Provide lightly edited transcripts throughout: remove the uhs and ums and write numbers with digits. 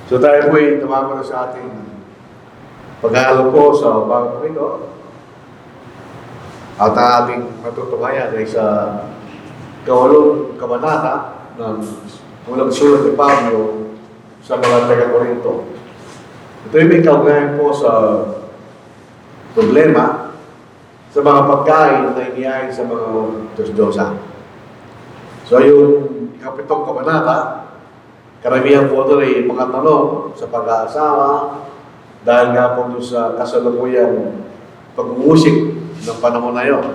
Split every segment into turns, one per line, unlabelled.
So tayo po ay tumama na sa ating paghalo po sa bagong ito. At ang ating matutuhayan ay sa kawalong kabanata ng unang sulat ni Pablo sa mga taga-Korinto. Ito ay may kaugnayan po sa problema sa mga pagkain na inihain sa mga Diyos-Diyosan. So yung ikapitong kabanata, karamihan po ito ay mga tanong sa pag-aasawa dahil nga po doon sa kasalukuyang pag-uusik ng panahon na yun.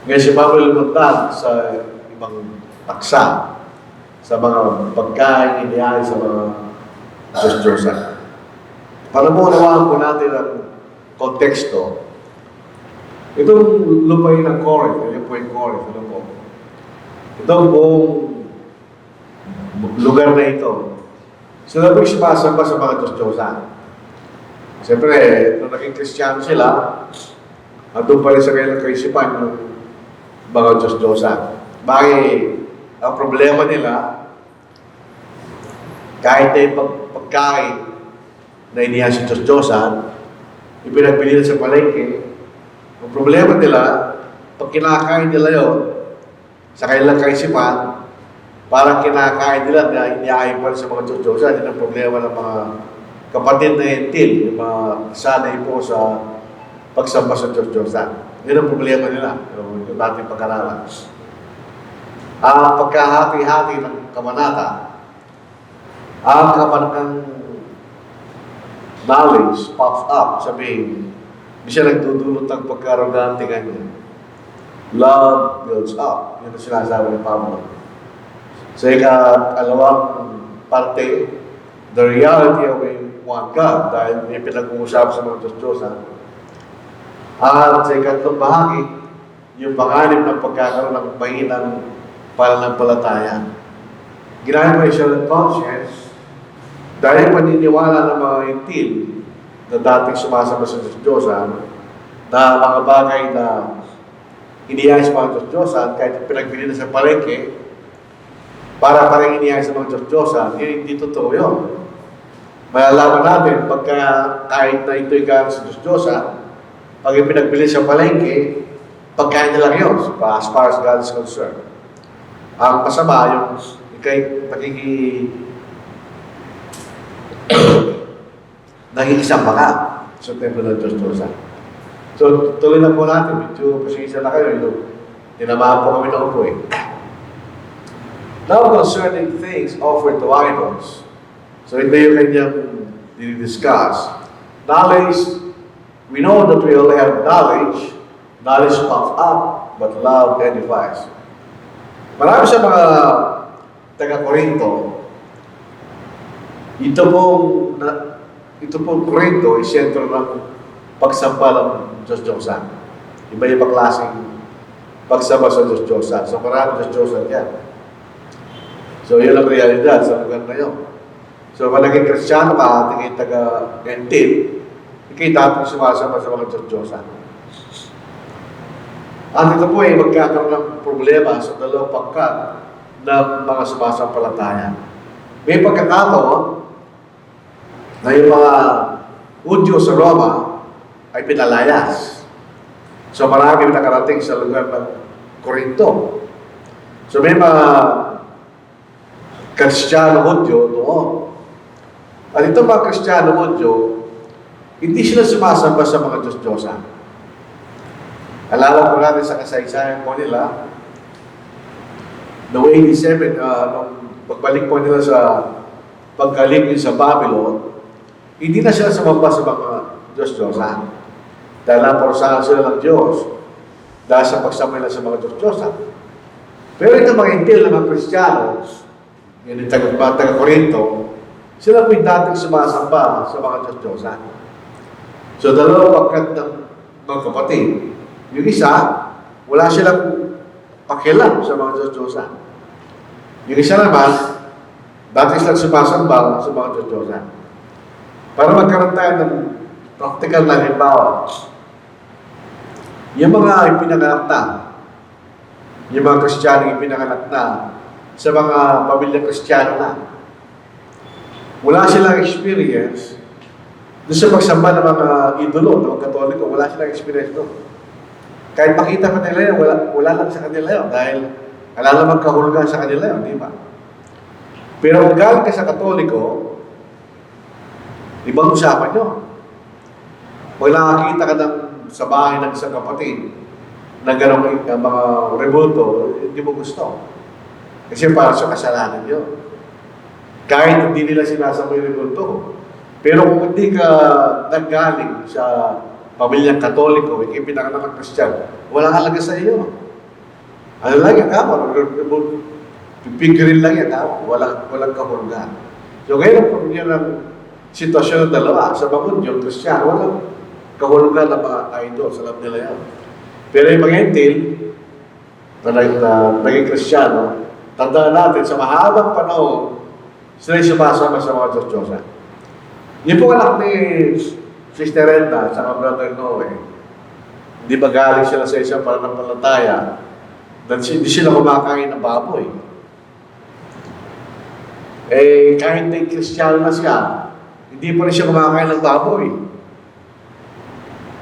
Ngayon si Pablo lumantad sa ibang taksa sa mga pagkain inihain sa mga Diyos-Diyosan. Para mo unawaan po natin ang konteksto, itong lupain ng Corinth, yun po yung Corinth, ano po? Itong buong lugar na ito, sila po'y sumasamba sa mga Diyos-Diyosan. Siyempre, nung naging Kristiyano sila, at doon pa rin sa kailang kaisipan ng mga Diyos-Diyosan. Bakit ang problema nila, kahit na yung pagkain na inihan sa Diyos-Diyosan, ipinagbili na sa palengke, ang problema nila, pag kinakain nila yun, sa kailang kaisipan, parang kinakain nila na iniahin pa sa mga Diyos-Diyosan. Yun ang problema ng mga kapatid na hentil, yung mga sanay po sa pagsamba sa Diyos-Diyosan. Yun ang problema nila, yung dating pag-aralan. Pagkahati-hati ng kabanata, ang kabanatang knowledge pops up, sabihin, di siya nagdudulot ng pagkarogante ganyan. Love builds up. Yun ang sinasabi ni Pablo. Sa ikalawang parte, the reality of one God, dahil may pinag-uusap sa mga Diyos-Diyosan. At sa ikatlong bahagi, yung panganib ng pagkakaroon ng mahinang pananampalataya. Ginamit mo siya ng conscience dahil paniniwala ng mga hintil na dating sumasama sa Diyos-Diyosan na mga bagay na inihain sa mga Diyos-Diyosan kahit pinagbili na sa palengke para parang inihain sa mga Diyos-Diyosan, hindi totoo yun. Malalaman natin pagka kahit na ito'y galing sa Diyos-Diyosan, pag ipinagbili sa palengke, pagkain na lang yun as far as God is concerned. Ang masama, yung nakikisamba ka sa templo ng Diyos-Diyosan. So, tuloy na po natin. Medyo pasensya na kayo. Tinamaan po kami na upo eh. Now, concerning things offered to idols. So, ito yung kanyang dinidiscuss. Knowledge, we know that we all have knowledge. Knowledge puffs up, but love edifies. Marami sa mga taga-Korinto, ito pong Korinto ay sentro ng pagsamba ng Diyos-Diyosan. Iba-iba klaseng pagsamba sa Diyos-Diyosan. So maraming Diyos-Diyosan yan. So yun ang realidad sa lugar na yun. So kung naging Kristiyano ka, tingin taga-gentil, ikay dapat sumasama sa mga Diyos-Diyosan. At ito po ay magkakaroon ng problema sa dalawang pangkat ng mga sumasampalataya. May pagkakataon na yung mga Hudyo sa Roma ay pinalayas. So marami nakarating sa lugar ng Korinto. So may mga Kristiyano Hudyo doon. At itong mga Kristiyano Hudyo, hindi sila sumasamba sa mga Diyos-Diyosan. Alala ko natin sa kasaysayan po nila, noong 87, nung pagbalik po nila sa pagkalipin sa Babylon, hindi na sila sumamba sa mga Diyos-Diyosan. Dahil naparusahan sila ng Diyos dahil sa pagsama nila sa mga Diyos-Diyosan. Pero ito mga hintil na mga Kristiyano, yun yung taga-Korinto, sila po yung dating sumasamba sa mga Diyos-Diyosan. So dalawang pagkat ng mga kapatid. Yung isa, wala silang pakialam sa mga Diyos-Diyosan. Yung isa naman, dati silang sumasamba sa mga Diyos-Diyosan. Para magkaroon tayo ng practical na halimbawa, yung mga ipinanganak na, yung mga Kristiyano ipinanganak na sa mga pamilya Kristiyano na, wala silang experience doon sa pagsamba ng mga idolo, ng mga Katoliko, wala silang experience doon. Kahit makita ka nila yan, wala lang sa kanila yun dahil wala namang kahulugan sa kanila yun, di ba? Pero kung galing ka sa Katoliko, ibang usapan nyo. Pag nakakita ka sa bahay ng isang kapatid na gano'ng mga rebulto, hindi mo gusto. Kasi para sa kasalanan yun. Kahit hindi nila sinasama yung rebulto. Pero kung hindi ka nanggaling sa pamilyang Katoliko, hindi pinakanak ng Kristyan, walang halaga sa iyo. Ano lang yan, pipigirin lang yan, walang kahulugan. So ngayon, kung yan ang sitwasyon ng dalawa, sa bangod yung Kristyan, walang kahulugan ng mga idol, alam nila yan. Pero yung mga hentil, na naging Kristiyano, tandaan natin, sa mahabang panahon, sila sumasama sa mga Diyos-Diyosan. Yung po anak ni Sister Renda sa Brother Noe, hindi ba galing sila sa isang pananampalataya dahil hindi sila kumakain ng baboy. Eh, kahit na Kristiyano na siya, hindi pa rin siya kumakain ng baboy.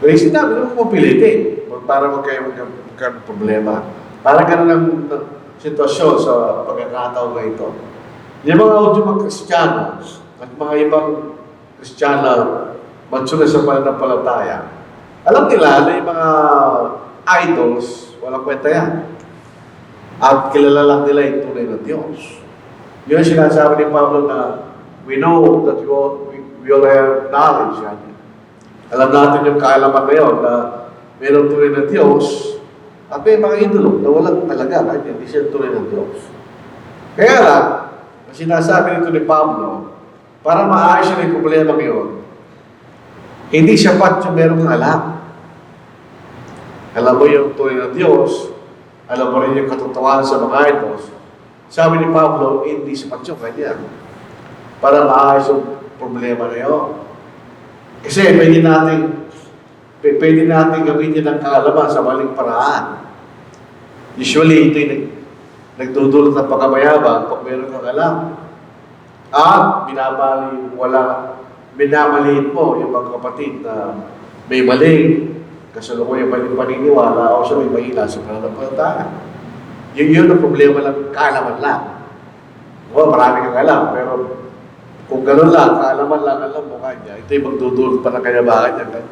Kaya sinabi naman mo pilitin para magkaroon problema. Para ganun ang sitwasyon sa pagkakataon na ito. Yung mga mga Kristiyano at mga ibang Kristiyano mansura sa pananampalataya, alam nila na yung mga idols, walang kwenta yan. At kilala lang nila yung tunay na Diyos. Yun ang sinasabi ni Pablo na we know that we all have knowledge. Yan. Alam natin yung kaalaman na yun na mayroong tunay na Diyos at may mga idolo na walang talaga kahit hindi siya tunay na Diyos. Kaya lang, ang sinasabi nito ni Pablo, para maayos na yung problema ngayon, hindi sapat yung merong alam. Alam mo yung tunay na Diyos, alam mo rin yung katotohanan sa mga idols. Sabi ni Pablo, hindi sapat yung kanya. Para maayos yung problema na yun. Kasi pwede natin gamitin ang kaalaman sa maling paraan. Usually, ito yung nagdudulot ng pagkamayabang pag meron kang alam. At minamaliit mo yung mga kapatid na may maling kasalukuyan maling paniniwala o siya may mahina sa pananampalataya. Yun ang problema lang, kaalaman lang. Marami kang alam, pero kung gano'n lang, kaalaman lang, alam mo kanya, ito yung magdudulot pa ng kayabangan niya.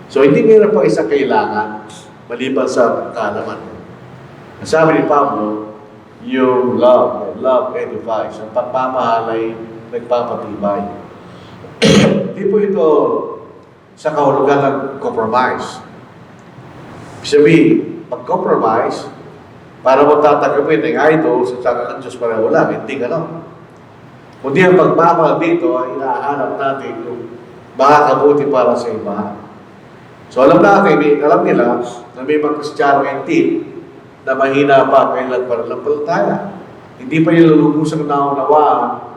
So, hindi meron pa isang kailangan maliban sa kaalaman. Sabi ni Pablo, yung love edifies. Ang pagmamahal ay nagpapatibay. Hindi po ito sa kahulugan ng compromise. Sabi, pag-compromise, para mo tatagapin ng idols at saka ng Diyos pareho lang, hindi gano'n. Kundi ang pagmamahal dito ay hinahanap natin yung makakabuti para sa iba. So alam nila na may mga Kristiyano hindi na mahina pa kailan pananampalataya. Hindi pa yung lulubusan ng naunawaan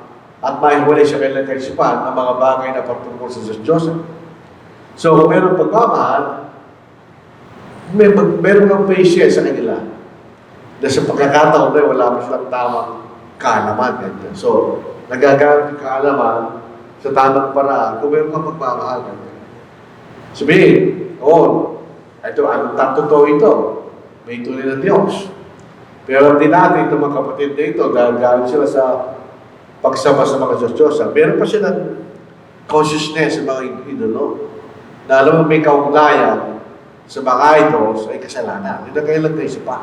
at mahiwalay siya kailan kaisipan ang mga bagay na patungkol sa Diyos. So kung meron pagmamahal, meron kang patience sa kanila. Dahil sa pagkakataon na wala pa silang tamang kaalaman. So, nagagamit yung kaalaman sa tamang paraan kung meron kang pagmamahal. Sabihin, ito, anong totoo ito? May tunay na Diyos. Pero hindi natin itong mga kapatid na ito, galing sila sa pagsama sa mga Diyos-Diyosan. Meron pa silang consciousness sa mga idolo. Na alam mo may kaugnayan sa mga idols ay kasalanan. Hindi na kailan kayo pa.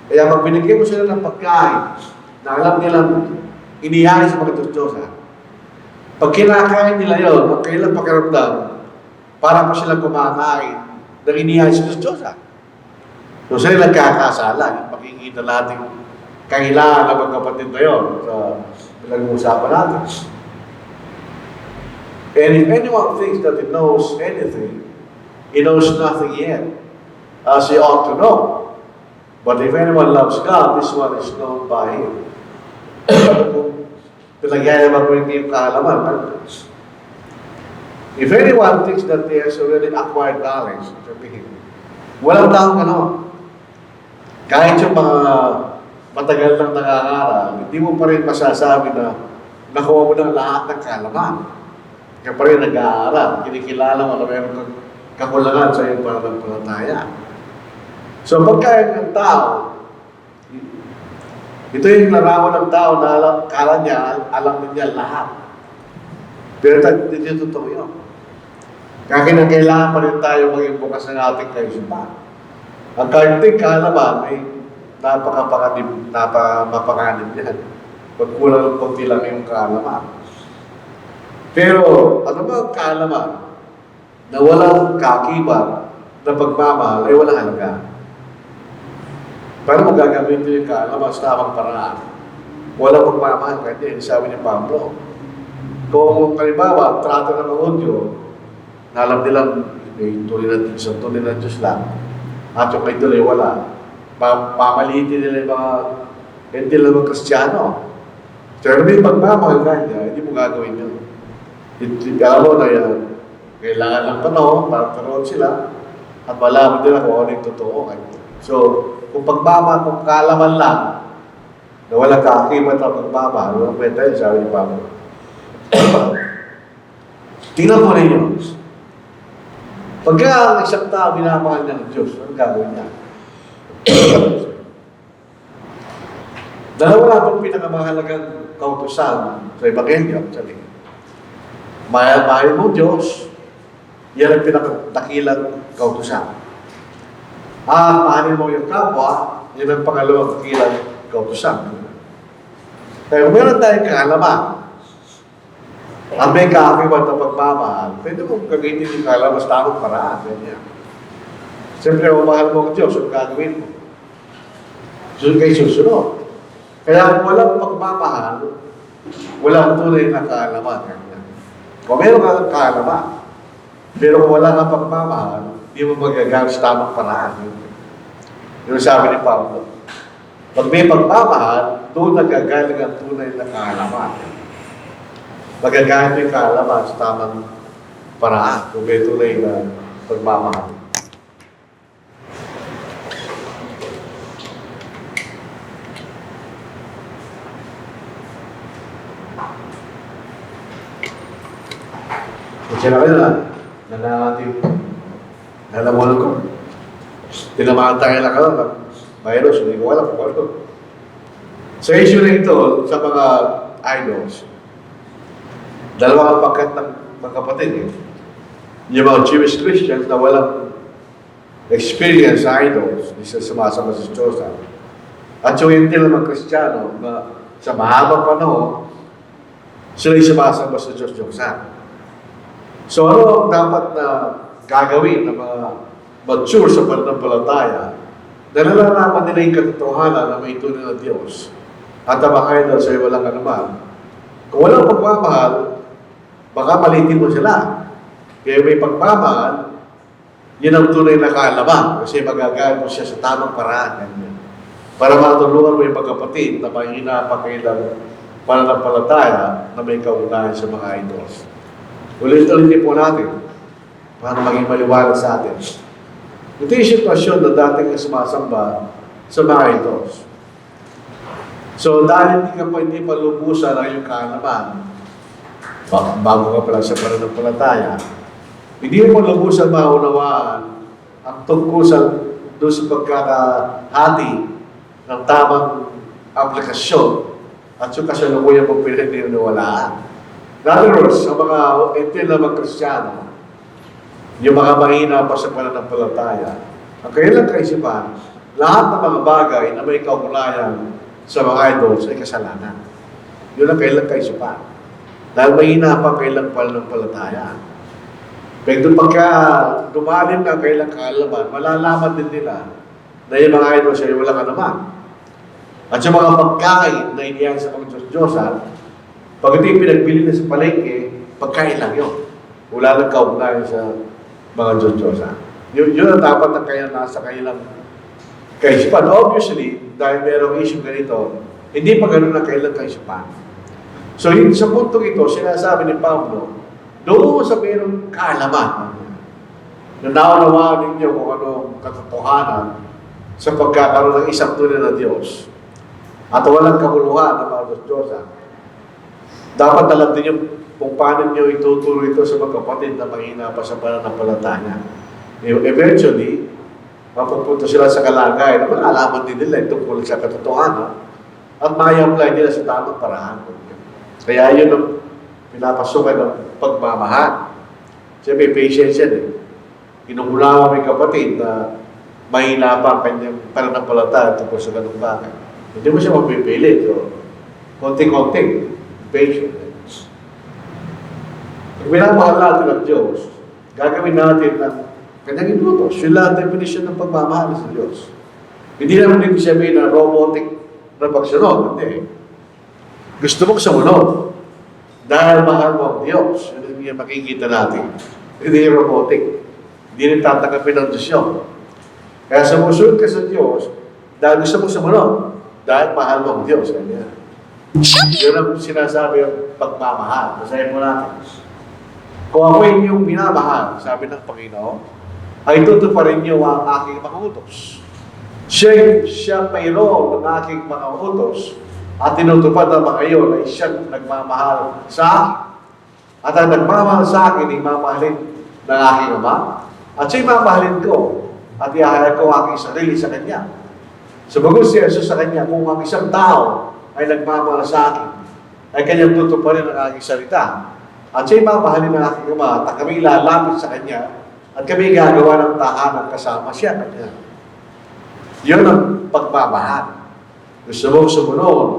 Kaya pag binigay mo sila ng pagkain, na alam nilang inihain sa mga Diyos-Diyosan, pag kinakain nila yun, ang kailang pakiramdam, para pa silang kumakain ng inihain sa Diyos-Diyosan. So sila nagkakasala. Makikita natin kailangan ng mga kapatid na yun sa pinag-uusapan natin. And if anyone thinks that he knows anything, he knows nothing yet, as he ought to know. But if anyone loves God, this one is known by Him. Kung pinagyayaman mo yung kaalaman, if anyone thinks that he has already acquired knowledge, walang taong gano'n. Kahit yung mga matagal nang nangangaral, hindi mo pa rin masasabi na nakuha mo ng lahat ng kaalaman. Kaya pa rin nag-aaral, kinikilala mo na mayroon kang kakulangan sa iyong pananampalataya. So pagkain ng tao, ito yung larawan ng tao na kala niya, alam niya lahat. Pero hindi totoo yun. Kaya kinakailangan pa rin tayo maging bukas ng ating kaisipan. Ang kaunting kaalaman ay napakapanganib yan. Pag kulang ng konti lang yung kaalaman. Pero ano ba ang kaalaman na walang kakibat na pagmamahal ay walang halaga? Paano magagamitin yung kaalaman sa tamang paraan? Walang pagmamahal, kaya sabi ni Pablo. Kung kalimbawa, trato ng mga Hudyo, na alam nilang isang tunay ng Diyos lang, at yung kay tuloy wala, pamalitin nila yung mga hindi lang mga Kristiyano. Pero may pagmamahal ka niya, hindi mo gagawin yun. Alam mo na yan, kailangan ng panahon para taroon sila at malaman nila kung ano yung totoo. So, kung kung kaalaman lang na walang kakibat ang pagmamahal, walang kwenta yun, sabi ni Pablo. Tingnan mo rin yun. Pagka ang isang tao minamahal niya ng Diyos, ano gagawin niya? Dalawa lang itong pinakamahalagang kautusan sa Ebanghelyo, actually. Mahal mo Diyos, yan ang pinakadakilang kautusan. At mahalin mo yung kapwa, yan ang pangalawang dakilang kautusan. Kaya kung meron tayong kaalaman, at may kaakibat na pagmamahal, pwede mong gamitin yung kaalaman sa tamang paraan. Ganyan. Siyempre, kung mahal mo ang Diyos, ang gagawin mo. Susunod kayo susunod. Kaya kung walang pagmamahal, walang tunay na kaalaman. Ganyan. Kung meron ka ng kaalaman, pero kung wala kang pagmamahal, hindi mo magagamit sa tamang paraan. Yung sabi ni Pablo. Pag may pagmamahal, doon nagagaling ang tunay na kaalaman. Magagamit yung kaalaman sa tamang paraan kung may tunay na pagmamahal. Kasi na kayo na natin nalamunan ko. Tinamaan tayo na kayo ng virus, hindi ko alam kung ano. Sa issue na ito, sa mga idols, dalawang pangkat ng mga kapatid eh. Yung mga Jewish Christians na walang experience sa idols, hindi sila sumasama sa Diyos. At yung hindi lang mga Kristiyano na sa mahabang panahon, sila yung sumasama sa Diyos. So ano ang dapat na gagawin ng mga mature sa pananampalataya na nalalaman nila yung katotohanan na may tunay na Diyos at ang mga idol sa'yo walang anuman. Kung walang pagmamahal, baka malitin mo sila. Kaya may pagmamahal, yun ang tunay na kaalaman kasi magagamit mo siya sa tamang paraan. Para matulungan mo yung pagkapatid na mahina pa kailang pananampalataya na may kaunahan sa mga idols. Ulit-ulitin po natin para maging maliwanag sa atin. Ito yung sitwasyon na dating sumasamba sa mga idols. So dahil hindi pa lubusan ang iyong kaalaman, bago ka pala sa pananampalataya, hindi mo lubusan maunawaan ang tungkol doon sa pagkakahati ng tamang aplikasyon at yung kasalukuyang mong pinagniwalaan. In other words, sa mga hindi na mga Kristiyano, yung mga mahina pa sa pananampalataya, ang kailang kaisipan, lahat ng mga bagay na may kaugnayan sa mga idols ay kasalanan. Yun ang kailang kaisipan. Dahil mahina pa kailang pananampalataya. Pero pagka dumalim na kailang kaalaman, malalaman din nila na yung mga idols ay walang anuman. At sa mga pagkain na iniyan sa mga Diyos-Diyosan, pag ito yung pinagbili na sa palengke, pagkain lang yun. Wala nang kaugnayan sa mga Diyos-Diyosan. Yun ang dapat na kaya nasa kailang kaisipan. Obviously, dahil merong issue ganito, hindi pa ganun ang kailang kaisipan. So, sa puntong ito, sinasabi ni Pablo, doon sa merong kaalaman, na naunawaan ninyo kung anong katotohanan sa pagkakaroon ng isang tunay na Diyos at walang kabuluhan ng mga Diyos-Diyosan. Dapat alam din yung kung paano nyo ituturo ito sa mga kapatid na mahina pa sa pananampalataya. Eventually, mapupunta sila sa kalagayan na malalaman din nila tungkol sa katotohanan at may-apply nila sa tamang paraan. Kaya yun ang pinapasukan ng pagmamahal. Siya may patience yan eh. Inuunawa may kapatid na mahina pa ang kanyang pananampalataya tungkol sa ganung bagay. Hindi mo siya mapipilit. So, konting-konting. Patience. Pag minamahal natin ang Diyos, gagawin natin ang kanyang inutos. Yun lang ang definition ng pagmamahal sa Diyos. Hindi naman din sabihin na robotic na pagsunod. Hindi. Gusto mong sumunod. Dahil mahal mo ang Diyos. Yun yung makikita natin. Hindi robotic. Hindi rin tatanggapin ng Diyos yun. Kaya sumusunod ka sa Diyos dahil gusto mong sumunod. Dahil mahal mo ang Diyos. Ganyan. Yun ang sinasabi yung pagmamahal. Basahin mo natin. Kung ako inyong minamahal, sabi ng Panginoon, ay tutuparin niyo ang aking mga utos. Siya mayroon ng aking mga utos at tinutupad ang mga iyon ay siyang nagmamahal sa akin. At ang nagmamahal sa akin ay mamahalin ng aking Ama. At siya'y mamahalin ko at ihahayag ko ang aking sarili sa Kanya. Sabagot si Jesus sa Kanya, kung ang isang tao ay nagmamahal sa akin, ay kanyang tutuparin ang aking salita. At siya'y mamahalin ng aking Ama at kami lalapit sa Kanya at kami gagawa ng tahanan kasama siya Kanya. Yun ang pagmamahal. Gusto mong sumunod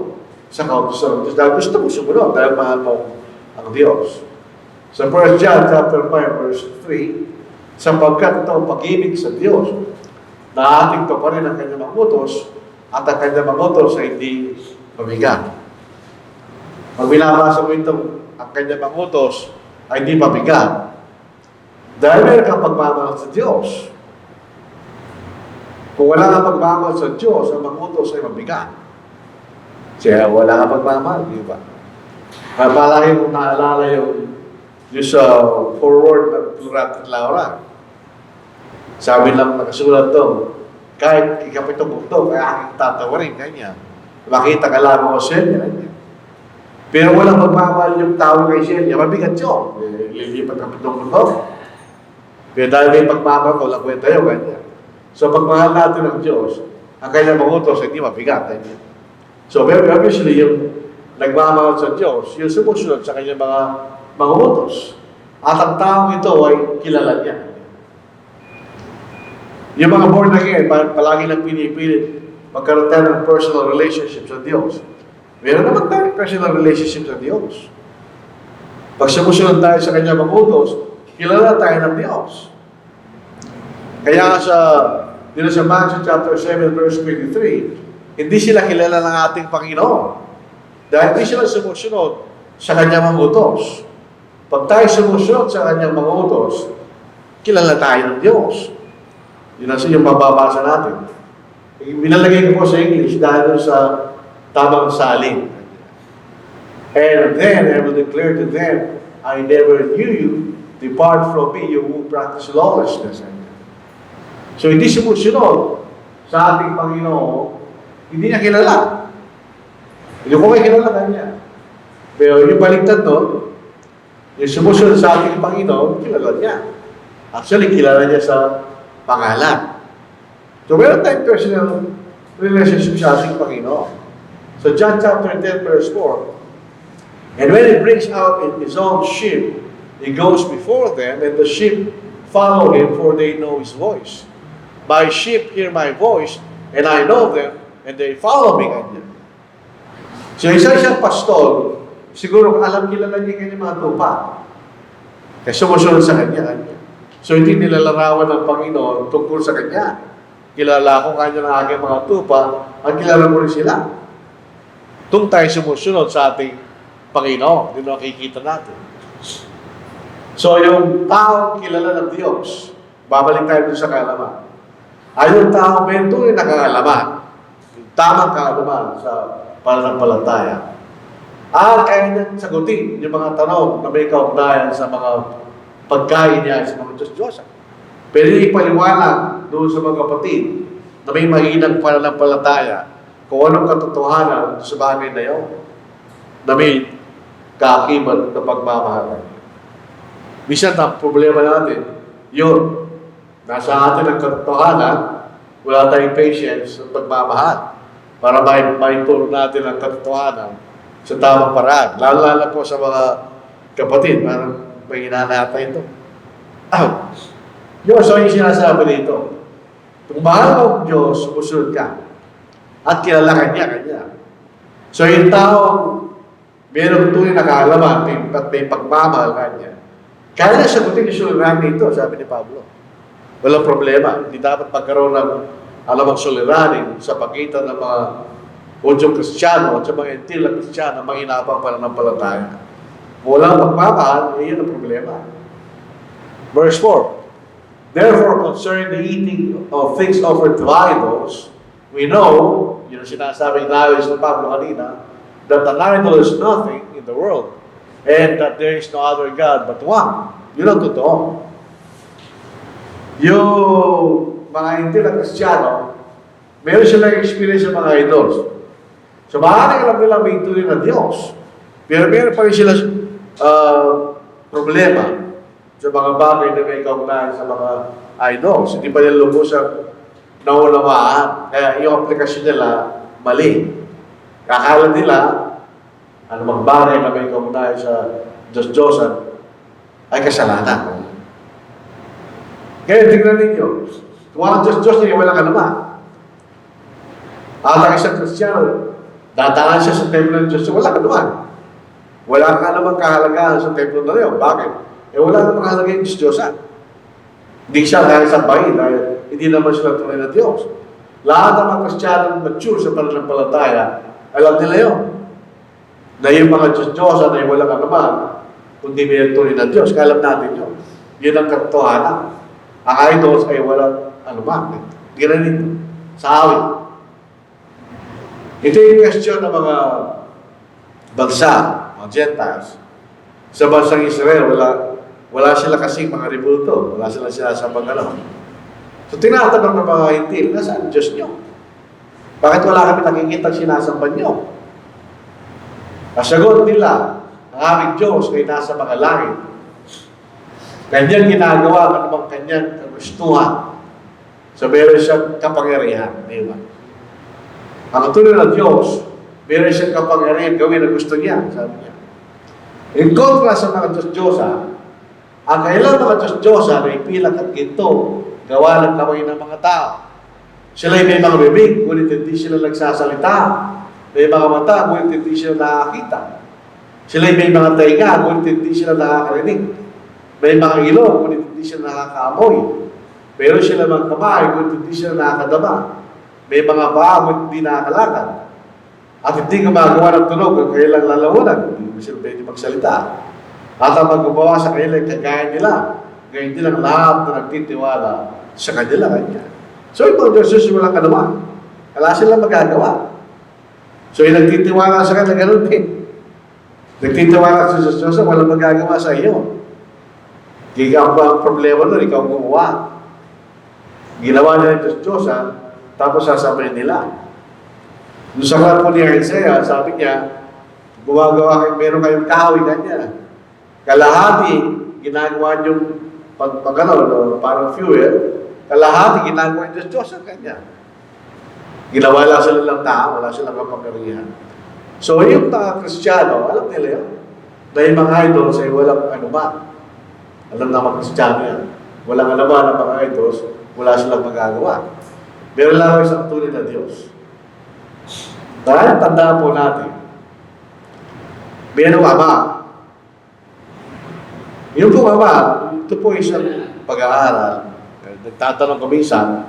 sa kautusan ng Diyos. Dahil gusto mong sumunod dahil mahal mo ang Diyos. Sa 1 John chapter 5 verse 3, sapagkat ito ang pag-ibig sa Diyos na ating tuparin ang kanyang mga utos at ang kanyang mga utos ay hindi mabigat. Pag binabasa mo itong ang kanyang mga utos ay hindi mabigat. Dahil meron kang pagmamahal sa Diyos. Kung wala kang pagmamahal sa Diyos, ang mga utos ay mabigat. Kaya wala kang pagmamahal, di ba? Kaya palagi mong naalala yung sa forward ng Plurat at Laura. Sabi lang nakasulat to, kahit ikapitong bukto, kaya aking tatawarin, kanya. Makita ka lamang ko siya, kanya. Pero walang magmamahal yung tao kay siya, mabigat yun. Lilipat ang pitong bukto. Pero dahil may pagmamahal ko, lang kwenta yun, kanya. So pagmahal natin ng Diyos, ang kanyang mga utos, hindi mabigat, kanya. So very obviously, yung nagmamahal sa Diyos, yung sumusunod sa kanyang mga utos. At ang taong ito ay kilala niya. Yung mga born again, palagi lang pinipilit magkaroon tayo ng personal relationship sa Diyos. Meron naman tayo personal relationship sa Diyos. Pag sumusunod tayo sa kanyang mga utos, kilala tayo ng Diyos. Kaya dito sa Matthew chapter 7 verse 23, hindi sila kilala ng ating Panginoon. Dahil hindi sila sumusunod sa kanyang mga utos. Pag tayo sumusunod sa kanyang mga utos, kilala tayo ng Diyos. Yun ang yung mababasa natin. Binalagay ko po sa English dahil sa tamang salin. And then I will declare to them, I never knew you, depart from me, you who practice lawlessness. So hindi sumusunod sa ating Panginoon, hindi niya kilala. Hindi ko may kilala kanya. Pero yung baliktad doon, yung sumusunod sa ating Panginoon, kilala niya. Actually, kilala niya sa pangalan. So, meron tayong personal relationship sa ating Panginoon. So, John chapter 10 verse 4, and when he brings out his own sheep, he goes before them, and the sheep follow him, for they know his voice. My sheep hear my voice, and I know them, and they follow me. Ganyan. So, isa-isang pastor, siguro alam kilala niya kanyang mga tupa. Kaya sumusunod sa kanya. So, hindi nilalarawan ng Panginoon tungkol sa kanya. Kilala ko kanya ng aking mga tupa, at kilala mo rin sila. Tung tayo sumusunod sa ating Panginoon. Yun ang nakikita natin. So, yung tao kilala ng Diyos, babalik tayo doon sa kaalaman. Ay yung tao may tunay na kaalaman. Yung tamang kaalaman sa pananampalataya. Kaya niyang sagutin yung mga tanong na may kaugnayan sa mga pagkain niya sa mga Diyos-Diyos. Pero ipaliwanag doon sa mga kapatid na may mahinang pananampalataya kung anong katotohanan sa bagay na yun. Na may kaakibat na pagmamahalan. Minsan ang problema natin, yun, nasa atin ang katotohanan, wala tayong patience sa pagmamahal para maituro natin ang katotohanan sa tamang paraan. Lalo po sa mga kapatid, parang may hinanata ito. Diyos, so yung sinasabi dito, kung mahal mo ang Diyos, sumusunod ka at kilala kanya. So yung taong mayroong tunay na kaalaman at may pagmamahal kanya, kaya na sagutin yung sulirahan dito, sabi ni Pablo. Walang problema. Hindi dapat magkaroon ng alamang suliranin sa pagitan ng mga Hudyong Kristiyano at sa mga Entil na Kristiyano mga hinapang pananampalataya. Walang pagmamahal, yun ang problema. Verse 4, therefore, concerning the eating of things offered to idols, we know, yun ang sinasabing nais ng Pablo kanina, that an idol is nothing in the world, and that there is no other God but one. Yun ang totoo. Yung mga hindi na Kristiyano, meron silang experience sa mga idols. So maaaring alam nila may tunay na Diyos, pero meron pa rin sila problema sa mga bagay na may kaugnayan sa mga idols. Hindi pa nila lubusang naunawaan. Kaya yung aplikasyon nila, mali. Kakala nila, anumang bagay na may kaugnayan sa Diyos-Diyosan ay kasalanan. Kaya tingnan ninyo, kung walang Diyos-Diyos niya, walang anuman. At ang isang Kristiyano, dadaan siya sa templo ng Diyos, walang anuman. Wala ka namang kahalagahan sa templo na rin. Bakit? Wala namang kahalagahan yung Diyos-Diyosan. Hindi siya kaya sambahin dahil hindi naman sila tunay na Diyos. Lahat ng mga Kristiyano mature sa pananampalataya, alam nila yun. Na yung mga Diyos-Diyosan ay walang anuman, kundi may tunay na Diyos. Kaya alam natin yun. Yun ang katotohanan. Ang idols ay walang anuman. Ginanin sa awit. Ito yung question ng mga bansa, mga Gentiles. Sa bansang Israel, wala sila kasing mga ribulto. Wala sila sinasambang ano. So, tinatanong ng mga hintil, nasaan Diyos nyo? Bakit wala kami nakikita sinasamba nyo? Kasagot nila, ang aming Diyos ay nasa mga langit. Kanyang ginagawa ang anumang kanyang kagustuhan. So, meron siyang kapangyarihan. Di ba? Ang tunay na Diyos, meron siyang kapangyarihan gawin na gusto niya, sabi niya. In contrast sa mga Diyos-Diyosan, ang kailang mga Diyos-Diyosan ay pilak at ginto, gawa ng kamay ng mga tao. Sila ay may mga bibig, ngunit hindi sila nagsasalita. May mga mata, ngunit hindi sila nakakita. Sila ay may mga tainga, ngunit hindi sila nakakarinig. May mga ilong, ngunit hindi sila nakakaamoy. Pero sila mga kamay, ngunit hindi sila nakakadama. May mga paa, ngunit hindi nakakalakad. At hindi gumagawa ng tunog ang kailang lalawanan. Hindi sila pwede magsalita. At ang magbabawa sa kailang kagaya nila, ngayon nilang lahat na nagtitiwala sa kanila kanya. So, ito ang Diyos walang kanuman. Wala silang magagawa. So, yung nagtitiwala sa kanila, ganun din. Nagtitiwala sa Diyos, walang magagawa sa iyo. Ikaw ba ang problema nun? Ikaw gumawa. Ginawa nila yung Diyos, tapos sasabihin nila. Doon sa klan po ni Isaiah, sabi niya, gumagawa kayo, meron kayong kahoy kanya. Kalahati, ginagawa niyong parang fuel, kalahati, ginagawa yung Diyos sa kanya. Ginawa lang sila lang tao, wala silang kapangyarihan. So, yung mga Kristiyano, alam nila yun, na yung mga idols ay walang anuman. Alam na mga Kristiyano yan. Walang anuman ang mga idols, wala silang magagawa. Meron lang isang tunay na Diyos. Dahil tandaan po natin, merong Ama. Yung pong Ama, ito po isang pag-aaral. Nagtatanong kami isa,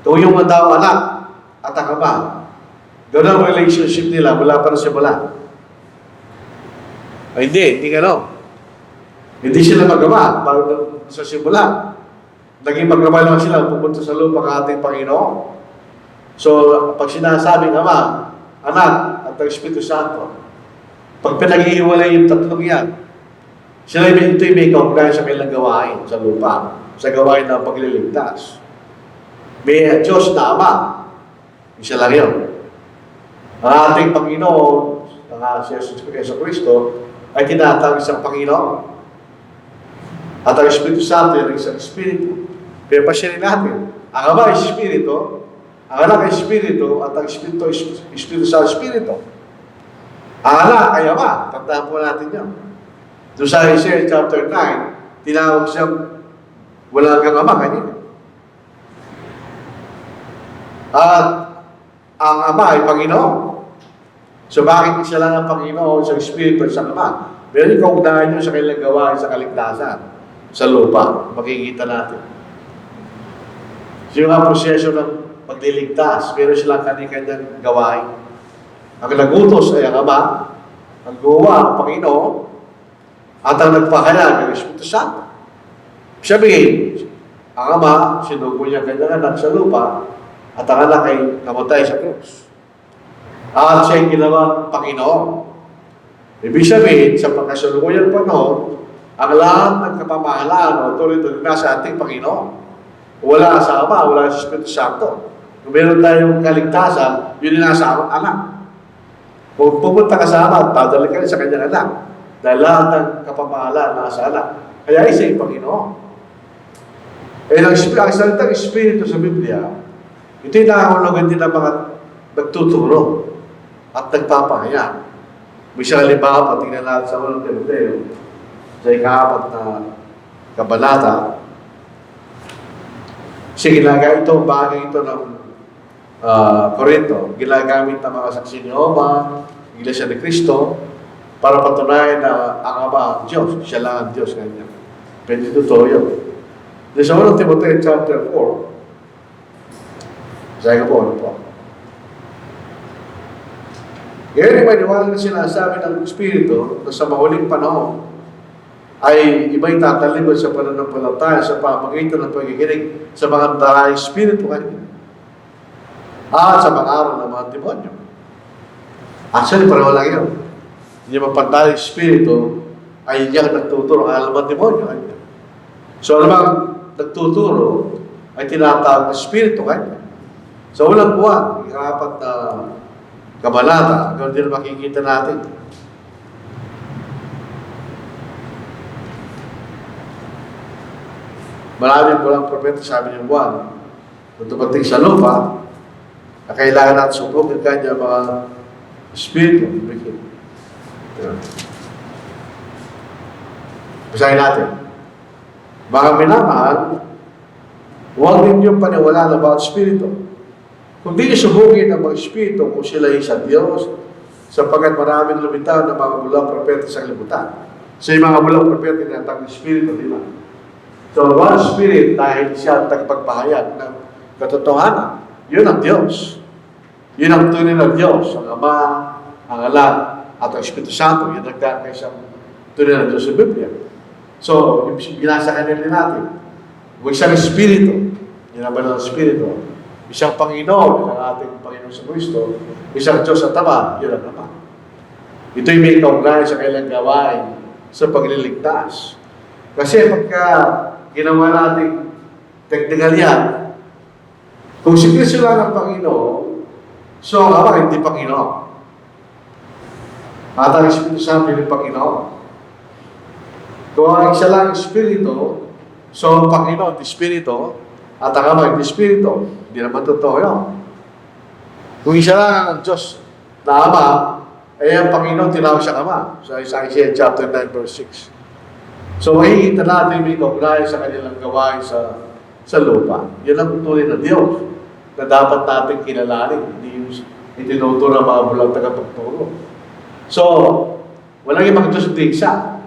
kung yung mga tao anak at ang Ama, gano'n ang relationship nila mula pa sa simula. Ay, hindi gano'n. Hindi sila mag-ama bago sa simula. Naging mag-ama lang sila pupunta sa loob ng ating Panginoon. So, pag sinasabing Ama, Anak, at ang Espiritu Santo, pag pinag-iiwalay yung tatlong yan, sila ito'y may kaugnayan sa kanilang gawain sa lupa, sa gawain ng pagliligtas. May Diyos na Ama, isa lang yun. Ang ating Panginoon, ang si Yesu Cristo, ay tinatawag isang Panginoon. At ang Espiritu Santo ay isang Espiritu. Kaya pasyalin natin, ang Ama ay Espiritu, ang Anak ay Espiritu, at ang Espiritu sa Espiritu. Ang Anak ay Ama. Tandaan po natin yan. Doon sa Isaiah chapter 9, tinawag siyang wala kang Ama kanina. At ang Ama ay Panginoon. So bakit siya lang ang Panginoon sa Espiritu at sa Ama? Pero yung kaugnahan nyo sa kanilang gawain sa kaligtasan sa lupa, makikita natin. So yung proseso ng pagliligtas, pero silang kanyang gawain. Ang nagutos ay ang Ama, ang gumawa ang Panginoon, at ang nagpahayag ang Espiritu Santo. Sabihin, ang Ama, sinugo niya kanyang anak sa lupa, at ang anak ay namatay sa krus. At siya ay ginawang Panginoon. Ibig sabihin, sa pagkasalukuyang panahon, ang lahat ng kapamahalaan o authority nasa ating Panginoon. Wala sa Ama, wala sa Espiritu Santo. Kung meron tayong kaligtasan, yun yung nasa anak. Kung pupunta ka sa Ama, dadali ka rin sa kanyang anak. Dahil lahat ng kapamahalaan nasa anak. Kaya isa yung Panginoon. Ang salitang Espiritu sa Biblia, ito yung nakahulugan din ng mga nagtuturo at nagpapahayag. May isang halimbawa, tingnan natin sa unang Timoteo, sa ika-4 na kabanata. Kasi ginagawa ito, bagay ito ng Corinto. Ginagamit ng mga saksi ni Jehovah, Iglesia ni Cristo, para patunayan na ang Ama ang Diyos. Siya lang ang Diyos. Ganyan. Pwede totoo yun. Sa unang Timoteo chapter 4, sabi ko po, ano po? Ngayon, may niwala na sinasabi ng Espiritu na sa mahuling panahon ay iba'y tatalibad sa pananampalataya sa pamagitan ng pagkikinig sa mga daray Espiritu kanya at sa pag-aaral ng mga demonyo. Actually, pareho lang yun. Yung mapantay Espiritu ay yung nagtuturo ang mga demonyo kanya. So, alam nagtuturo ay tinatawag na Espiritu kanya. Sa unang buwan, ika-4 na kabanata, ganoon din makikita natin. Maraming walang propeta, sabi ng buwan, kung dumating sa lupa, na kailangan natin subukin kanya mga Espiritu. Basahin natin. Mga minamahal, huwag ninyong paniwalaan about Espiritu. Kung di subukin ang mga Espiritu kung sila ay sa Diyos, sapagkat maraming lumitaw na mga bulang propeta sa kalibutan. So yung mga bulang propeta na ang Espiritu, di ba? So one Spirit, dahil siya ang tagapagpahayag ng katotohanan, yun ang Diyos. Yun ang tunay na Diyos, ang Ama, ang Anak, at ang Espiritu Santo. Yun ang isang tunay na Diyos sa Biblia. So, yung binasa kanila natin, kung isang Espiritu, yun ang banal na Espiritu, isang Panginoon, ang ating Panginoon sa Kristo, isang Diyos at Ama, yun ang Ama. Ito'y may kaugnayan sa kailang gawain sa pagliligtas. Kasi pagka ginawa natin technical yan, kung si Kristo lang ang Panginoon, so ang Ama hindi Panginoon. At ang Espiritu Santo hindi Panginoon. Kung ang isa lang ang Espiritu, so ang Panginoon, Espiritu, at ang Ama, Espiritu. Hindi naman totoo yun. Kung isa lang ang Diyos na Ama, ay ang Panginoon tinawag siyang Ama. Sa Isaiah chapter 9 verse 6. So makikita natin may kaugnayan sa kanilang gawain sa lupa. Yan ang tunay na Diyos na dapat natin kilalanin. Hindi yung itinuturo ng mga bulang tagapagturo. So, walang ibang Diyos hindi isa.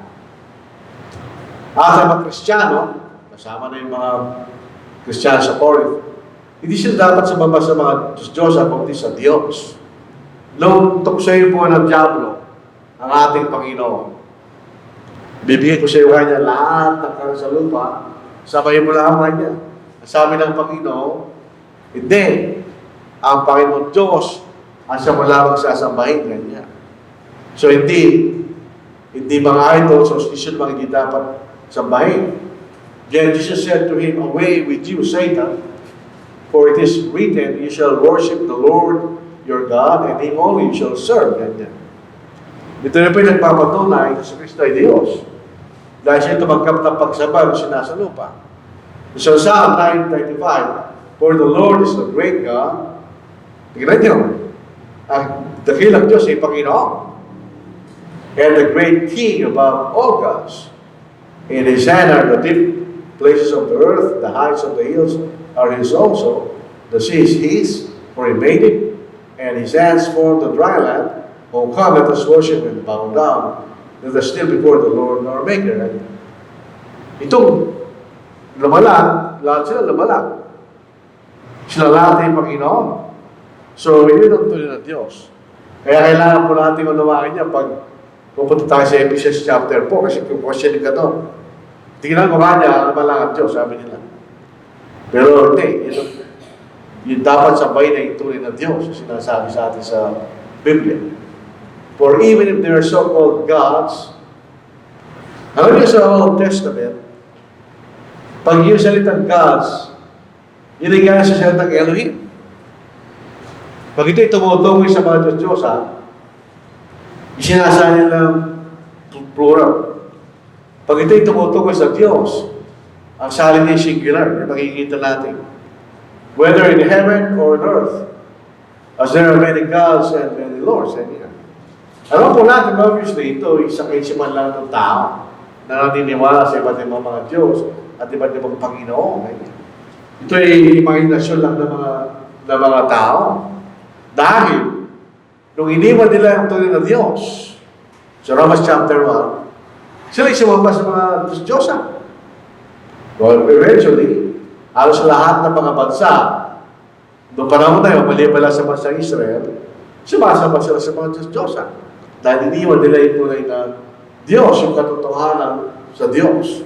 Sa mga Kristiyano, kasama na yung mga Kristiyano sa Corinth, hindi sila dapat sumama sa mga Diyos kundi sa Diyos. Nung tuksoy po ng Diablo, ang ating Panginoon, bibigay ko sa iyo kanya lahat ng karoon sa lupa, sabayin mo lang kanya. Sabi ng Panginoon, hindi. Ang Panginoon Diyos, ang siya mo lamang sasambahin kanya. So hindi mga idols o station mga hindi dapat sambahin. Then Jesus said to him, away with you, Satan, for it is written, you shall worship the Lord your God, and Him only you shall serve. Ganyan. Ito na po yung nagpapatunay na si Kristo ay Diyos. Dahil siya tumanggap ng pagsamba na sinasa lupa. So Psalm 9:35, For the Lord is the great God. Tingnan niyo, ang dakilang Diyos ay Panginoon. And the great King above all gods. In His hand are the deep places of the earth, the heights of the hills are His also. The sea is His, for He made it, and His hands formed the dry land. O come, let us worship and bow down. Let us kneel before the Lord our Maker. Itong lumalang, lahat sila lumalang. Sila lahat ay Panginoon. So, yun ang tuloy ng Diyos. Kaya kailangan po natin unawain niya pag pupunta tayo sa Ephesians chapter 4, kasi kung questioning ka doon, tingnan mo nga niya, lumalang ang Diyos, sabi nila. Pero hindi, yun dapat sabay na ituloy ng Diyos, sinasabi sa atin sa Biblia. For even if they are so-called gods, alam niyo sa Old Testament, pag yung salitang gods, yun ay gaya sa salitang Elohim. Pag ito'y tumutungoy sa mga Diyos-Diyosa, isinasa nilang plural. Pag ito'y tumutungoy sa Diyos, ang salin ay singular, na makikita natin. Whether in heaven or on earth, as there are many gods and many lords. Alam po natin, obviously, ito isang kaisipan lang ng tao na naniniwala sa iba't ibang mga Diyos at iba't ibang Panginoon. Ito ay imaginasyon lang ng mga tao. Dahil, nung iniwan nila ang tunay na Diyos, sa Romans chapter 1, sila sumamba sa mga Diyos-Diyosa. Well, eventually, halos lahat ng mga bansa, noong panahon na yun, maliban lang sa bansa Israel, sumasamba sila sa mga Diyos-Diyosa. Dahil iniwan nila yung tunay na Diyos, yung katotohanan sa Diyos.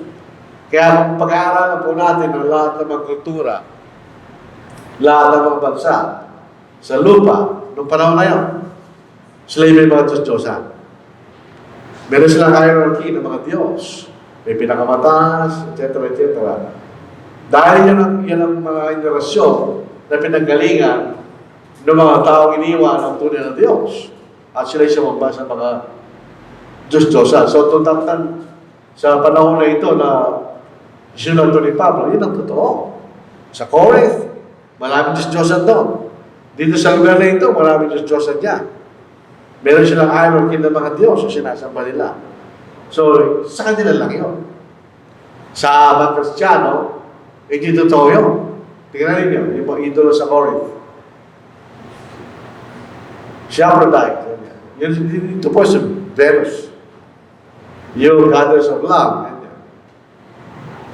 Kaya kung pag-aaralan po natin ang lahat ng mga kultura, lahat ng mga bansa, sa lupa, noong panahon na yun, sila yung may mga Diyos-Diyosan. Meron silang hierarchy ng mga Diyos. May pinakamataas, etc. etc. Dahil yan ang mga generasyon na pinanggalingan ng mga taong iniwan ang tunay na Diyos. At sila sumamba sa mga Diyos-Diyosan. So, tutatan sa panahon na ito na sinulat ni Pablo, yun ang totoo. Sa Corinth, maraming Diyos-Diyosan doon. Dito sa lugar na ito, maraming Diyos-Diyosan niya. Meron silang hierarchy ng mga Diyos na sinasamba nila. So, sa kanila lang yun. Sa mga Kristiyano, hindi totoo yun. Tingnan ninyo, yung mga idolo sa Corinth. Si Aphrodite. Ito po si Venus. Yung goddess of love.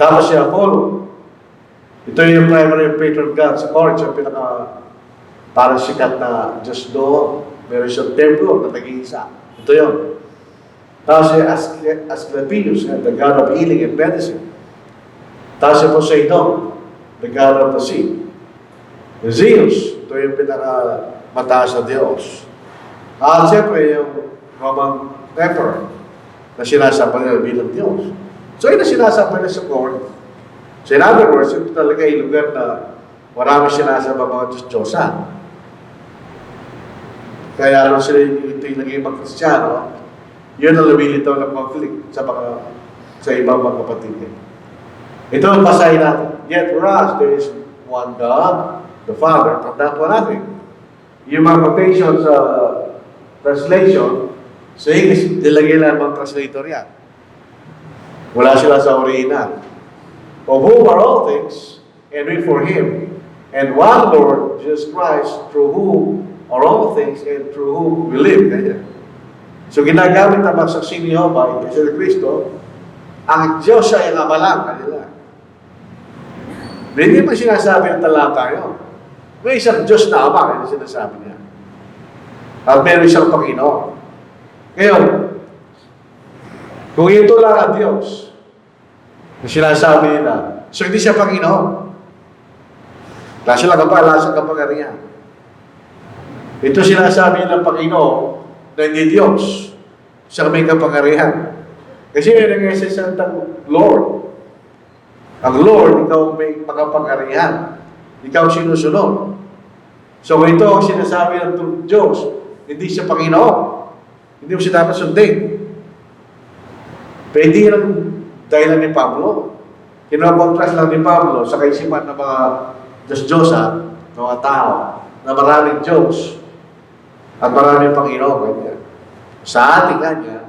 Tapos si Apollo. Ito yung primary patron god sa Corinth. Yung parang sikat na Diyos doon. Meron siyang templo na nag-iisa. Ito yun. Tapos si Asclepius, the god of healing and medicine. Tapos si Poseidon, the god of the sea. Zeus, ito yung mataas na Diyos. At siyempre, yung Roman Emperor na sinasamba nila bilang Diyos. So, yun na sinasamba nila sa Corinth. So, in other words, ito talaga yung lugar na marami sinasamba mga Diyos-Diyosan. Kaya ano sila ito yung naging mga Kristiyano, yun ang lumilitaw ng conflict sa ibang mga kapatid. Ito ang pasahin natin. Yet for us, there is one God, the Father. Tandaan po natin. Yung mga quotations sa translation, sa English, nilagay lang mga translator yan. Wala sila sa original. Of whom are all things, and we for Him, and one Lord, Jesus Christ, through whom are all things, and through whom we live. Ganyan. So ginagamit ang magsaksi ni Jehovah, kasi Kristo, ang Diyos siya yung amalang kanila. Hindi man sinasabi ng talata yun. May isang Diyos na ama, hindi sinasabi niya. At meron siyang Panginoon. Ngayon, kung ito lang ang Diyos, na sinasabi nila, so hindi siya Panginoon. Lasa lang lasa kapangyarihan. Ito sinasabi ng Panginoon na hindi Diyos. Siya may kapangyarihan. Kasi may nag-iisa siyang Lord. Ang Lord, ikaw may makapangyarihan. Ikaw sinusunod. So ito ang sinasabi ng Diyos, hindi siya Panginoon. Hindi mo siya dapat sundin. Pwede lang dahilan ni Pablo. Kinokontrast lang ni Pablo sa kaisipan ng mga Diyos-Diyosan, ng mga tao, na maraming Diyos at maraming Panginoon. Ganyan. Sa ating kanya,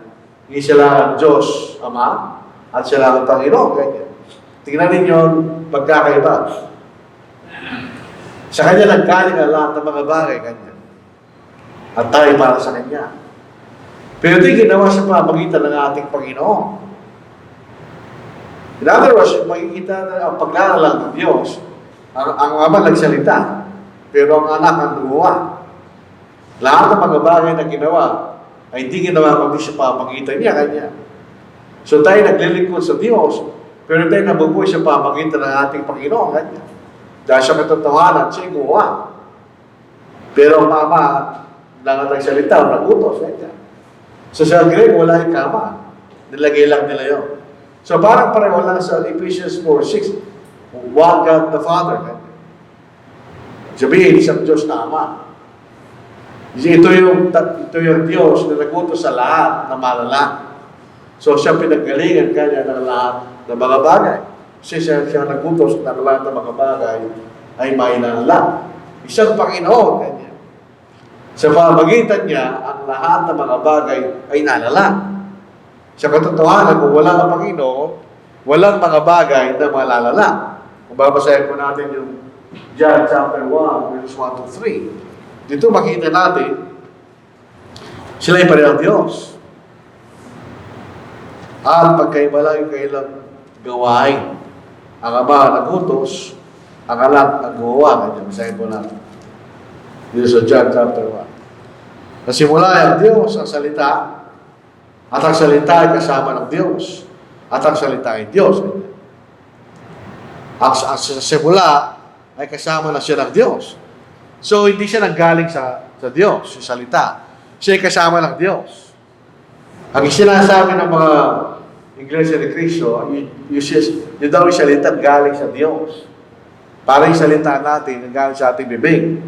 hindi sila ang Diyos, Ama, at sila ang Panginoon. Ganyan. Tingnan ninyo yung pagkakaiba. Sa kanya naggaling ang lahat ng mga bagay, ganyan. At tayo para sa kanya. Pero ito ginawa sa pamagitan ng ating Panginoon. In other words, makikita na ang paglalalang ng Diyos, ang Ama nagsalita, pero ang anak ang gumawa. Lahat ng mga bagay na ginawa ay hindi ginawa kundi sa pamagitan niya, kanya. So tayo naglilingkod sa Diyos, pero tayo nabubuhay sa pamagitan ng ating Panginoon, kanya. Dahil sa katotohanan, siya gumawa. Pero ang Ama lang ang nagsalita, nagutos, kanya. So sa Greg, wala yung kama. Nilagay lang nila yun. So parang pareho lang sa Ephesians 4:6. One God the Father. Sabihin, isang Diyos na Ama. Ito yung Diyos na nagutos sa lahat na malala. So siya pinagalingan kanya ng lahat ng mga bagay. Kasi siya nagutos ng lahat ng mga bagay ay may nalala. Isang Panginoon kanya. Sa pamagitan niya, ang lahat ng mga bagay ay nalala. Sa katotohanan, kung wala ang Panginoon, walang mga bagay na malalala. Kung babasahin po natin yung John chapter 1, verses 1 to 3. Dito makita natin, sila ay parehong Diyos. At pagkaiba lang yung kailang gawain. Ang Ama nagutos, ang anak ang gumawa. Ganyan, basahin po natin. Dito sa John chapter 1. Nasimula ang Diyos ang salita, at ang salita ay kasama ng Diyos, at ang salita ay Diyos. Ang simula ay kasama na siya ng Diyos. So, hindi siya nanggaling sa Diyos, yung salita. Siya ay kasama ng Diyos. Ang sinasabi ng mga Iglesia ni Cristo, yun daw yung salita galing sa Diyos. Para yung salita natin, galing sa ating bibig.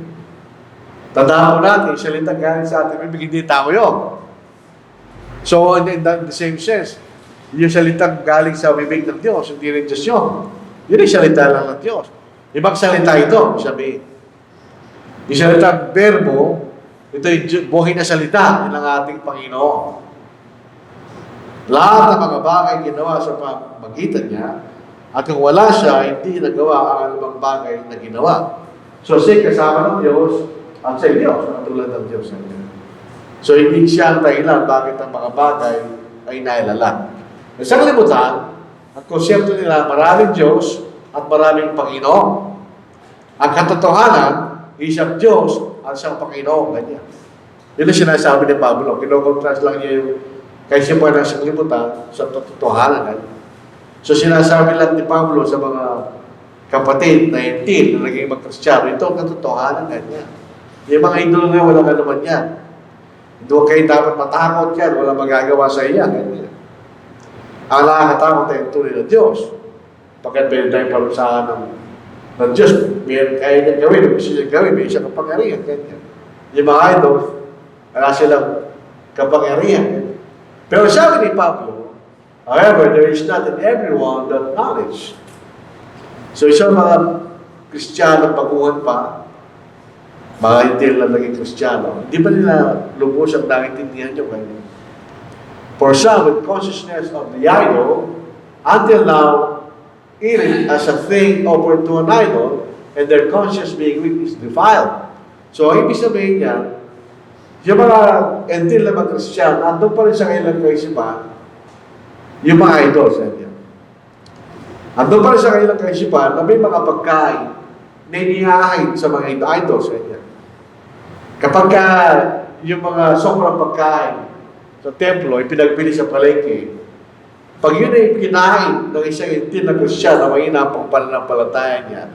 Tandaan mo natin, yung salita galing sa ating bibig, hindi tao yun. So, in the same sense, yung salita galing sa bibig ng Diyos, hindi rin Diyos yun. Yun yung salita lang ng Diyos. Ibang salita ito, sabihin. Yung salita verbo, ito yung buhay na salita, yun ang ating Panginoon. Lahat ng mga bagay ginawa sa pamagitan niya, at kung wala siya, hindi nagawa ang anumang bagay na ginawa. So, siya kasama ng Diyos, at sa Diyos, ang tulad ng Diyos. So, hindi siya ang dahilan bakit ang mga bagay ay nailala. Sa kalimutan, ang konsepto nila, maraming Diyos at maraming Panginoon. Ang katotohanan, isang Diyos at isang Panginoon. Ganyan. Yun ang sinasabi ni Pablo. Kinokontrast lang niya yung kaisipan ng sanglibutan sa katotohanan. Ganyan. So, sinasabi lang ni Pablo sa mga kapatid na hindi na naging mag-Kristiyano, ito ang katotohanan. Ganyan. Yung mga idol nga, walang anuman yan. Doon kayo dapat matakot yan, walang magagawa sa iya. Ganyan. Ang nakakatakot ay ang tunay ng Diyos. Pagkat pwede tayong parusahan ng Diyos, may kaya niya gawin, may gusto niya gawin, may isang kapangyarihan. Ganyan. Yung mga idol, wala silang kapangyarihan. Pero sabi ni Pablo, however, there is not in everyone that knowledge. So isang mga Kristiyano baguhan pa, mga hindi lang naging Kristiyano, hindi pa nila lubos ang nakitindihan nyo ganyan. For some, with consciousness of the idol, until now, eating as a thing offered to an idol, and their conscience being weak is defiled. So, ibig sabihin niya, yung mga until na mga Kristiyano, andun pa rin sa kailang kaisipan, yung mga idol sa inyo. Andun pa rin sa kailang kaisipan na may mga pagkain na inihahain sa mga idols sa inyo. Kapag yung mga sobrang pagkain sa templo, ipinagbili sa palengke, pag yun ay kinain ng isang intil na Kristiyano na may inapang pananampalataya niya,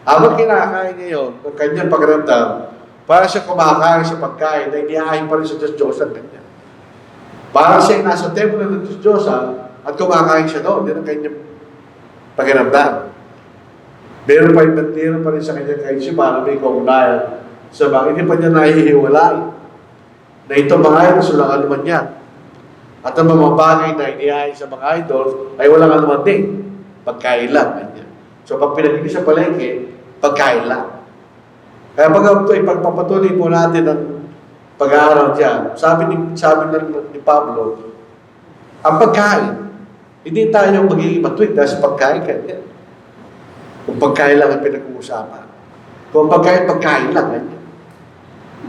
habang kinakain niya yun, ang kanyang pakiramdam, para siya kumakain sa pagkain na inihahain pa rin sa Diyos-Diyosan kanya. Para siya nasa templo ng Diyos-Diyosan at kumakain siya doon, yun ang kanyang pakiramdam. Meron pa rin sa kanyang kaisipan na may kaugnayan sa mga hindi pa niya nahihiwalay na ito mga idols, walang anuman yan. At ang mga bagay na inihain sa mga idols ay walang anuman din. Pagkain lang. Ganyan. So pag pinagili sa palengke, pagkain lang. Kaya pag ito ipagpapatuloy po natin ang pag-aaral dyan, sabi ni Pablo, ang pagkain, hindi tayo magiging matuwid dahil sa pagkain ganyan. Kung pagkain lang ang pinag-uusapan. Kung pagkain lang ganyan.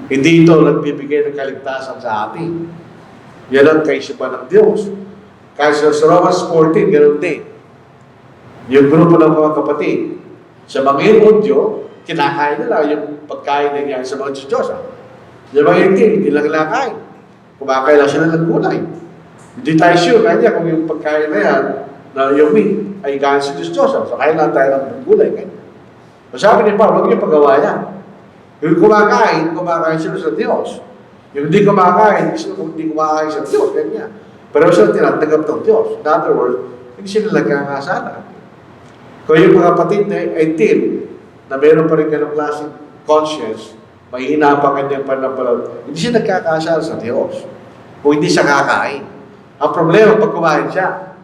Hindi ito nagbibigay ng kaligtasan sa atin. Yan ang kaisipan ng Diyos. Kasi sa Romans 14, ganoon din. Yung grupo ng mga kapatid, sa mga Hudyo, kinakain nila yung pagkain na yan sa mga Diyos. Yung mga hindi lang kinakain. Kumakain lang sila ng gulay. Hindi tayo sure kanya kung yung pagkain na yan, na yung meat, ay galing sa Diyos. So, kain lang tayo ng gulay. So, sabi ni Paul, huwag yung paggawa yan. Yung kumakain sila sa Diyos. Yung hindi kumakain sa Diyos. Ganyan. Pero sila tinatanggap ng Diyos. In other words, hindi sila nagkakasala. Kung yung mga kapatid na 18, na meron pa rin ganong klaseng conscience, mahihina pa kanyang pananampalataya, hindi siya nagkakasala sa Diyos. Kung hindi siya kakain. Ang problema, pag kumain siya,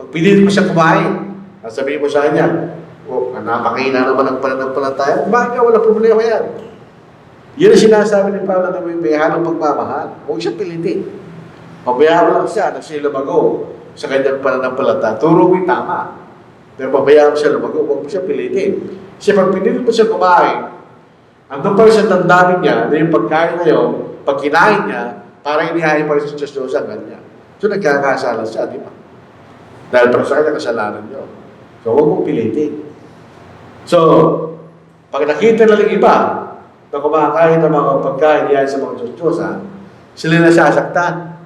pag pinilit mo siya kumain, sabihin mo sa kanya, napakahina naman ang pananampalataya, kumain ka, wala problema yan. Yun ang sinasabi ni Pablo na may halong pagmamahal. Huwag siya pilitin. Pabayaan lang siya na siya lumago sa kanyang pananampalataya. Turo mo yung tama. Pero pabayaan mo siya lumago, huwag mo siya pilitin. Kasi pag pinilit mo siya kumain, andun pa rin sa tandaan niya na yung pagkain na yun, pag kinain niya, parang inihain pa rin sa Diyos ang kanya. So nagkakasala siya, di ba? Dahil para sa kanya kasalanan niyo. So huwag mong pilitin. So, pag nakita na lang iba na kumakain ng mga pagkain niya sa mga Diyos, sila nasasaktan.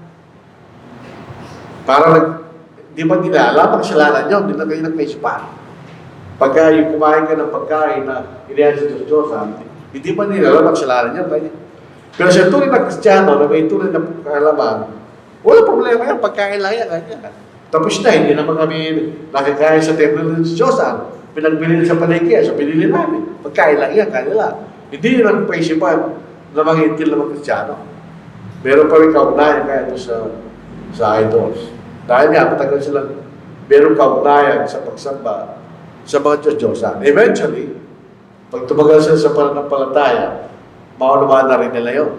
Parang di ba nila alam ang kasalanan niyo, hindi na kayo nagkaisipan. Pagka yung kumain ka ng pagkain na inihain sa Diyos, hindi pa nila alam ang kasalanan niyo. Pero sa tunay na Kristiyano, na may tunay na kaalaman, wala problema yan, pagkain lang yan. Tapos na, hindi naman kami nakikain sa templo ng Diyos. Pinagbili sa palengke, so binili namin. Pagkain lang yan, kanila. Hindi yun ang paisipan na mag-intil na mga Kristiyano. Meron pa rin kaugnayan kaya ito sa idols. Dahil nga, matagal silang meron kaugnayan sa pagsamba sa mga Diyos-Diyosan. Eventually, pag tumagal sila sa pananampalataya, maunawahan na rin nila yun.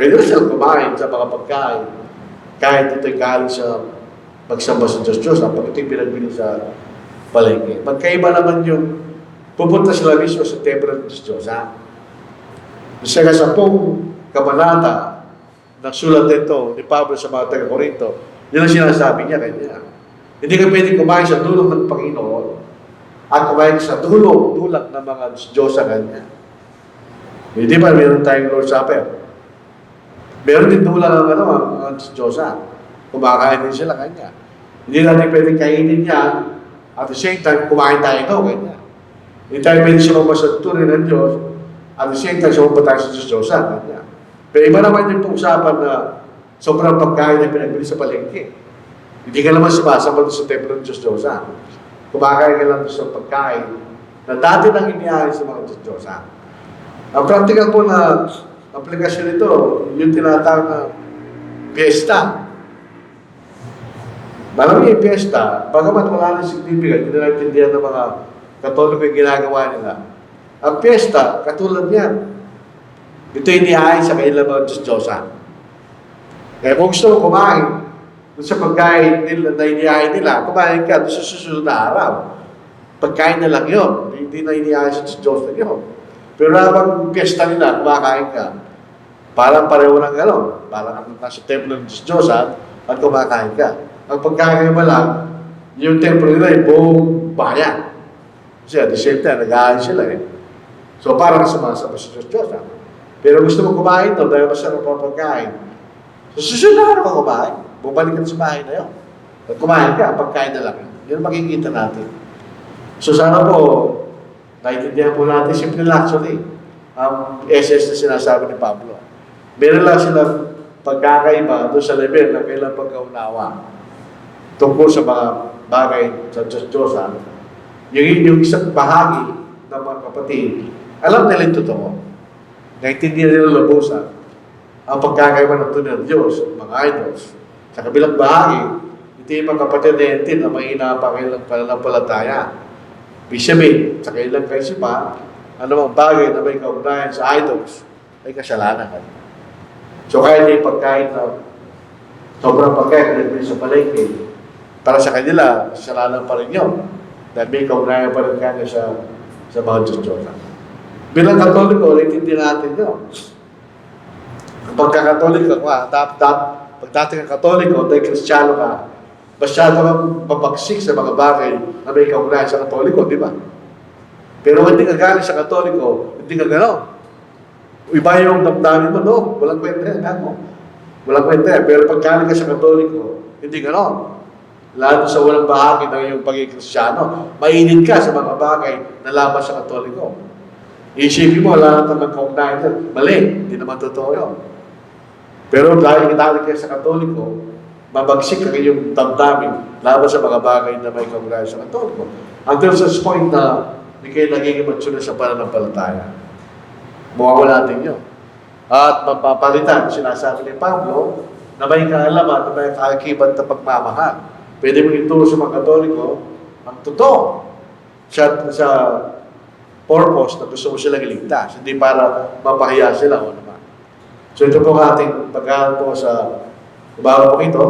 Pwede rin silang kumain sa mga pagkain kahit ito'y galing sa pagsamba sa Diyos-Diyosan, pag ito'y pinagbili sa palengke. Magkaiba naman yung pupunta sila mismo sa templo ng Diyos-Diyosan. Sa kasapong kabanata ng sulat nito ni Pablo sa mga taga-Corinto, yun ang sinasabi niya kanya. Hindi ka pwedeng kumain sa dulong ng Panginoon at kumain sa dulong ng mga Diyos sa kanya. Hindi ba meron tayong Lord's Supper? Meron din dulang ang mga Diyos. Kumakain din sila kanya. Hindi natin pwedeng kainin yan at the same time kumain tayo ito kanya. Hindi tayo pwede sumamba sa tunay ng Diyos at the same time sumamba tayo sa Diyos kanya. Pero iba naman yung pag-usapan na sobrang pagkain na pinagbili sa palengke. Hindi ka naman sumasamba sa templo ng Diyos. Kumakain ka lang sa pagkain na dati nang inihain sa mga Diyos. Ang practical po na aplikasyon ito, yung tinatawag na piyesta. Maraming yung piyesta, bagamat wala nang significant, hindi naintindihan ng mga Katoliko yung ginagawa nila. Ang piyesta, katulad yan. Ito inihain sa kailang mga Diyos-Diyosan. Kaya kung gusto mo kumain, doon sa pagkain nila, na inihain nila, kumain ka doon sa susunod na araw. Pagkain na lang yun. Hindi na inihain sa Diyos na yun. Pero habang piyesta nila, kumakain ka, parang pareho ng gano'n. Parang nasa templo ng Diyos at kumakain ka. Ang pagkain mo lang, yung templo nila yung buong bayan. Kasi at the same time, nag-aayon sila eh. So parang sumasama sa Diyos. Pero gusto mo kumain to dahil masarap ang pagkain. So susunod na ka kumain. Bumalik ka sa bahay na yun. At kumain ka, pagkain na lang. Yun makikita natin. So sana po, naiintindihan po natin, simple lang actually, ang essence na sinasabi ni Pablo. Meron lang silang pagkakaiba doon sa level na kailang pagkaunawa tungkol sa mga bagay sa Diyos-Diyosan. Yung isang bahagi ng mga kapatid, alam nila yung totoo. Naintindihan nila lubusan ang pagkakaiba ng tunay ng Diyos, mga idols. Sa kabilang bahagi, ito yung mga kapatid natin na may inapakilang pananampalataya. Ibig sabihin, sa kailang kaisipan, anumang bagay na may kaugnayan sa idols, ay kasalanan ka. So kahit yung pagkain na sobrang pagkain na sa palengke, para sa kanila, kasalanan pa rin yun. Dahil may kaugnayan pa rin kanya sa mga Diyos-Diyos. Bilang Katoliko, naitindi natin yun. Ang pagkakatoliko ka, pag dati ka Katoliko, dahil Kristiyano ka, masyado kang papagsik sa mga bagay na may kaugnayan sa Katoliko, di ba? Pero kung hindi ka galing sa Katoliko, hindi ka gano'n. Iba yung damdamin mo, no? Walang kwenta yan, ako. Walang kwenta yan. Pero pag galing ka sa Katoliko, hindi gano'n. Lalo sa walang bahagi ng iyong pagiging Kristyano, mainit ka sa mga bagay na laban sa Katoliko. Isipin mo, wala naman kaugnayan yan. Mali, hindi naman totoo yun. Pero dahil galing ka sa Katoliko, mabagsik ang iyong damdamin laban sa mga bagay na may kaugnayan sa Katoliko. Until sa point na hindi kayo nagiging matsuna sa pananampalataya. Mawawala din yun. At mapapalitan, sinasabi ni Pablo, na may kaalaman, na may kaakibat na pagmamahal. Pwede mo ituro sa mga Katoliko ang totoo sa purpose na gusto mo silang iligtas. Hindi para mapahiya sila o naman. So ito po ating pagkahan po sa umaga po ito.